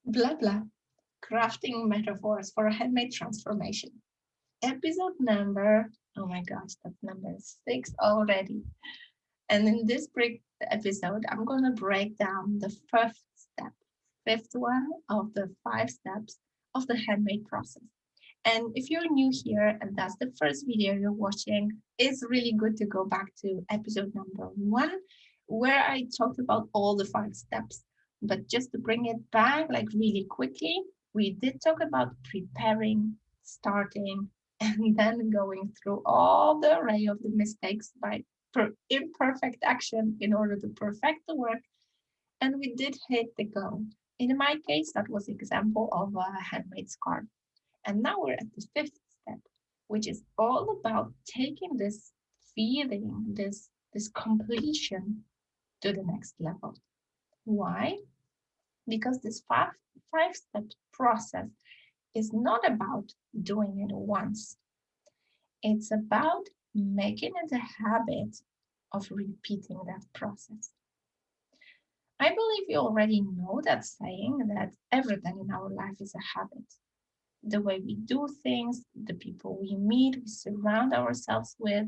Blah blah. Crafting metaphors for a handmade transformation. Episode number, oh my gosh, that's number 6 already. And in this break episode, I'm going to break down the fifth step, fifth one of the 5 steps of the handmade process. And if you're new here and that's the first video you're watching, it's really good to go back to episode number 1, where I talked about all the 5 steps. But just to bring it back, like really quickly, we did talk about preparing, starting, and then going through all the array of the mistakes by imperfect action in order to perfect the work. And we did hit the goal. In my case, that was example of a handmade scarf. And now we're at the fifth step, which is all about taking this feeling, this completion to the next level. Why? Because this five step process is not about doing it once. It's about making it a habit of repeating that process. I believe you already know that saying that everything in our life is a habit. The way we do things, the people we meet, we surround ourselves with.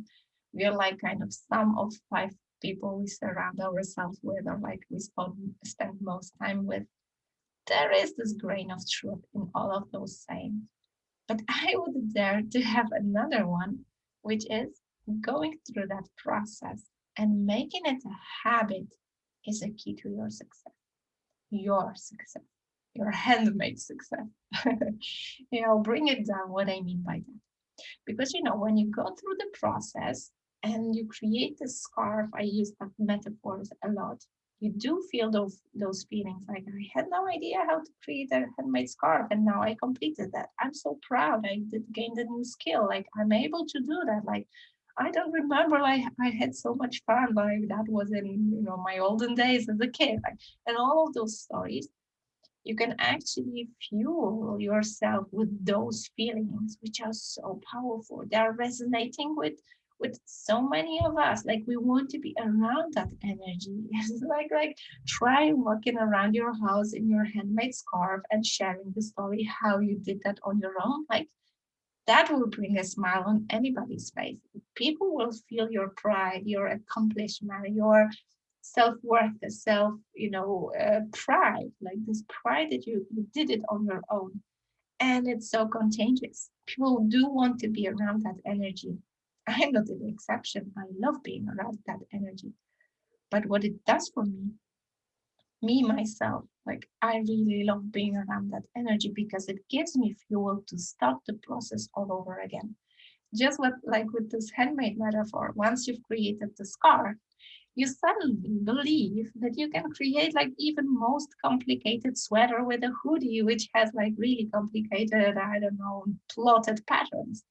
We are like kind of sum of 5 people we surround ourselves with, or like we spend most time with. There is this grain of truth in all of those sayings. But I would dare to have another one, which is going through that process and making it a habit is a key to your success, your handmade success. I'll bring it down what I mean by that. Because, when you go through the process and you create the scarf, I use that metaphors a lot. You do feel those feelings like I had no idea how to create a handmade scarf, and now I completed that. I'm so proud. I did gain a new skill. Like I'm able to do that. Like I don't remember like I had so much fun. Like that was in my olden days as a kid. Like, and all of those stories you can actually fuel yourself with those feelings which are so powerful. They are resonating with so many of us. Like we want to be around that energy. It's like try walking around your house in your handmade scarf and sharing the story how you did that on your own. Like that will bring a smile on anybody's face. People will feel your pride, your accomplishment, your self-worth, the pride, like this pride that you did it on your own. And it's so contagious. People do want to be around that energy. I'm not an exception. I love being around that energy. But what it does for me myself, like I really love being around that energy because it gives me fuel to start the process all over again. Just what like with this handmade metaphor, once you've created the scarf, you suddenly believe that you can create like even most complicated sweater with a hoodie which has like really complicated, I don't know, plotted patterns,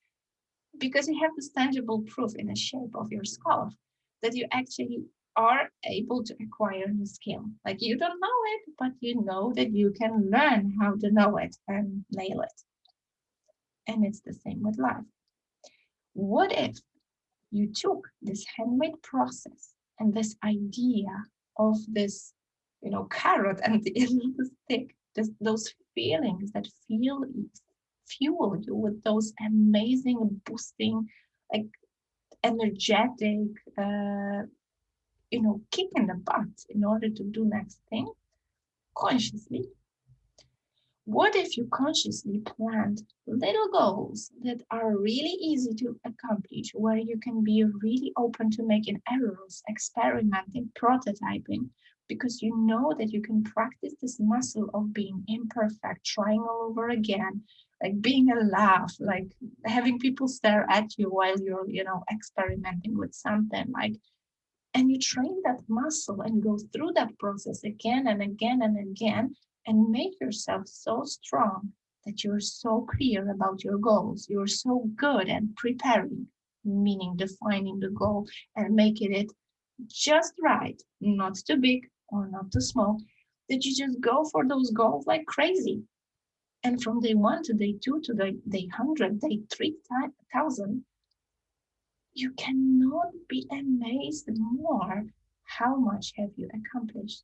because you have this tangible proof in the shape of your scarf that you actually are able to acquire new skill. Like you don't know it, but you know that you can learn how to know it and nail it. And it's the same with life. What if you took this handmade process and this idea of this, carrot and the end of the stick, those feelings that fuel you with those amazing boosting, like energetic, kick in the butt in order to do next thing consciously. What if you consciously planned little goals that are really easy to accomplish, where you can be really open to making errors, experimenting, prototyping, because you know that you can practice this muscle of being imperfect, trying all over again, like being a laugh, like having people stare at you while you're, experimenting with something, like, and you train that muscle and go through that process again and again and again and make yourself so strong that you're so clear about your goals. You're so good at preparing, meaning defining the goal and making it just right, not too big or not too small, that you just go for those goals like crazy. And from day 1 to day 2 to day 100, day 3,000, you cannot be amazed more how much have you accomplished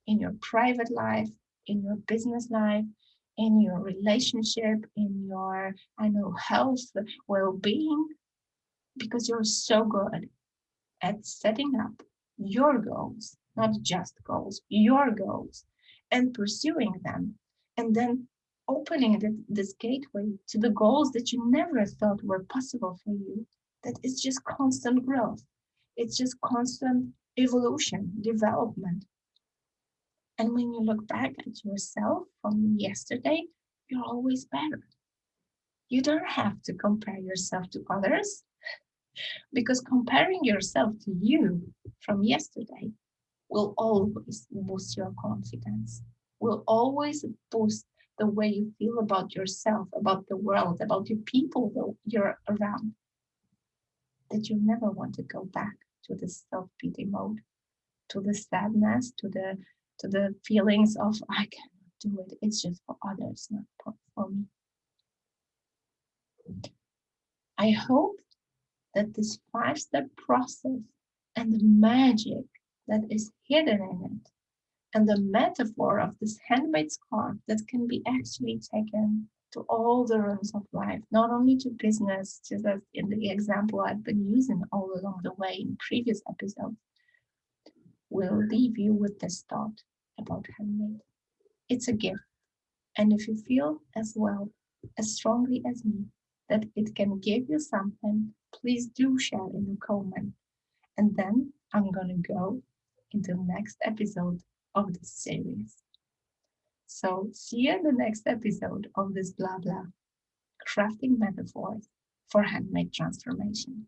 in your private life, in your business life, in your relationship, in your, health, well-being, because you're so good at setting up your goals, not just goals, your goals, and pursuing them, and then opening this gateway to the goals that you never thought were possible for you. That it's just constant growth, it's just constant evolution, development. And when you look back at yourself from yesterday, you're always better. You don't have to compare yourself to others, because comparing yourself to you from yesterday will always boost your confidence, will always boost the way you feel about yourself, about the world, about the people that you're around, that you never want to go back to the self-pity mode, to the sadness, to the feelings of I cannot do it. It's just for others, not for me. I hope that this 5-step process and the magic that is hidden in it, and the metaphor of this handmade scarf that can be actually taken to all the rooms of life, not only to business, just as in the example I've been using all along the way in previous episodes, will leave you with this thought about handmade. It's a gift. And if you feel as well, as strongly as me, that it can give you something, please do share in the comment. And then I'm going to go into the next episode of this series. So see you in the next episode of this blah blah, crafting metaphors for handmade transformation.